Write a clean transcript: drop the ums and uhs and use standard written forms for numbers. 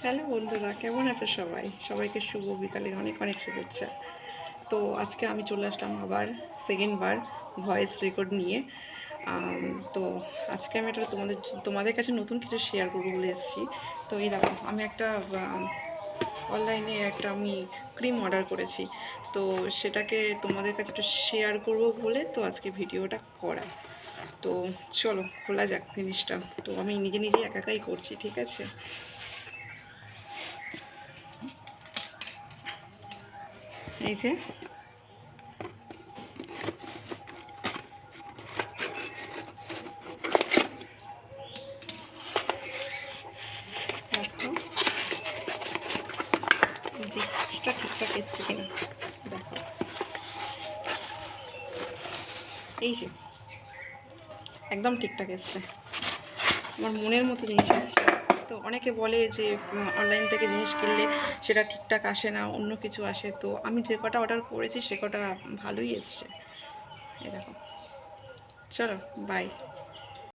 Hello বন্ধুরা, কেমন আছে সবাই? সবাইকে শুভ বিকালের অনেক অনেক শুভেচ্ছা। তো আজকে আমি চলে আসলাম আবার সেকেন্ড বার ভয়েস রেকর্ড নিয়ে। তো আজকে আমি একটা তোমাদের কাছে নতুন কিছু শেয়ার করবো বলে এসেছি। তো এই দেখো, আমি একটা অনলাইনে আমি ক্রিম অর্ডার করেছি। তো সেটাকে তোমাদের কাছে একটু শেয়ার করব বলে তো আজকে ভিডিওটা করা। তো চলো খোলা যাক জিনিসটা। তো আমি নিজে নিজে একাই করছি, ঠিক আছে? এই যে দেখো, জিনিসটা ঠিকঠাক এসছে কিনা দেখো। এই যে একদম ঠিকঠাক এসছে, আমার মনের মতো জিনিস এসছে। তো অনেকে বলে যে অনলাইন থেকে জিনিস কিনলে সেটা ঠিকঠাক আসে না, অন্য কিছু আসে। তো আমি যে কটা অর্ডার করেছি সে কটা ভালোই এসছে। এই দেখো, চলো বাই।